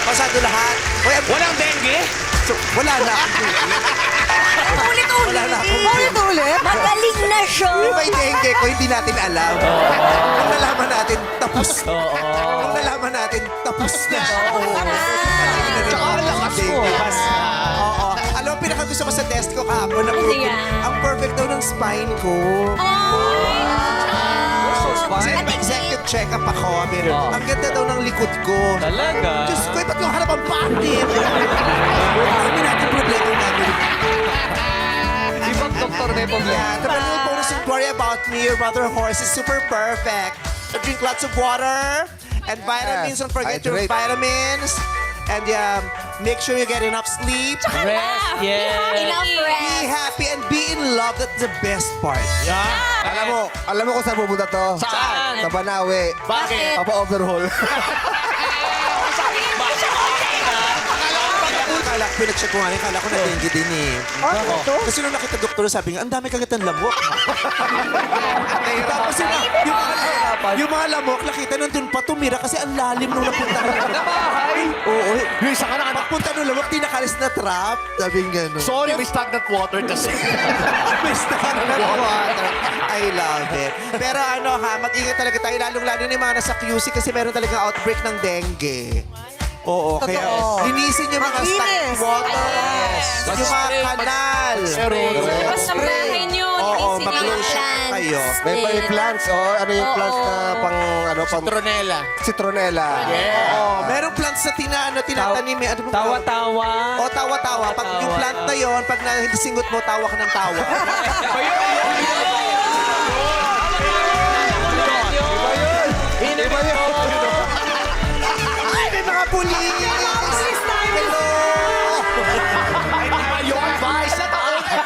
Pasado lahat. Hoy, Walang dengue? wala na. Ulit-ulit. Wala na akong Ulit-ulit. Magaling na siya. May dengue ko, hindi natin alam. Nung nalaman natin, tapos. Nung nalaman natin, tapos na. Tsaka ang lakas mo. Oo. Alam mo, pinakagusto ko sa test ko kahapon na Kasi nga. ang perfect daw ng spine ko. Kasi executive check-up ako. Ang ganda daw ng likod ko. Talaga? Diyos ko, ba't yung harap ang pangit? Hindi natin problema yung namin. Ibang doktor na yung problema. Yeah, the little bonus don't worry about me. Your mother horse is super perfect. So drink lots of water and vitamins. Don't forget your Hydrate. vitamins. And make sure you get enough sleep. Rest, yes. Enough Be rest. happy and be in love. That's the best part. Yeah. Alam mo kung saan pupunta to? Saan? Sa Banawe. Bakit? Papa-overhaul. Kala ko, pinag-check ko nga rin, kala ko na dengue din eh. Kasi nung nakita doktor, sabi nga, ang dami kagat ng lamok. Tapos yung mga lamok, nakita nandun pa tumira kasi ang lalim nung napunta ka. Na bahay? Oo. Yung isa ka na Pagpunta nung lamok, di nakalis na trap. Sabi nga gano'n. Sorry, may stagnant water kasi. Water. I love it. Pero ano ha, mag-ingat talaga tayo, lalong-lalo na yung mga nasa QC kasi meron talagang outbreak ng dengue. Oo, kaya linisin yung mga stagnant water. Yung mga kanal. Labas ng bahay niyo. Oo, Linisin niyo yung mag-lotion plants. kayo. May plants, oh. Ano yung plants na pang, pang... Tronela. Citronella. Oo, merong plants na tinatanim. Ano bang tawag? Tawa-tawa. O, tawa-tawa. Pag yung plant na yon, pag nasingot mo, tawa ka ng tawa. Iba yun. Ay, may mga pulis! Hello!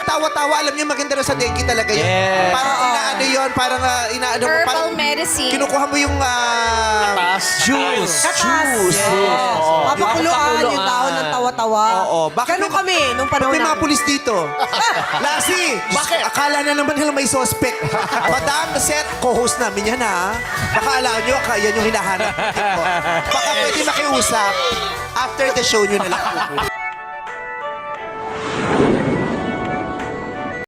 Tawa-tawa, alam niyo maganda rin sa dengue talaga yun. Yes. Parang inaano yun, parang inaano mo, parang Herbal medicine. kinukuha mo yung juice. Juice. Mapakuluan yung tao ng tawa-tawa. Oo. Bakit Ganun may- kami nung panahon May mga namin. pulis dito. Lassie! Bakit? Akala na naman nila may suspect. Madam, Seth, co-host namin yan ha. Baka alam nyo, yan yung hinahanap. Baka pwede makiusap. After the show nyo na lang.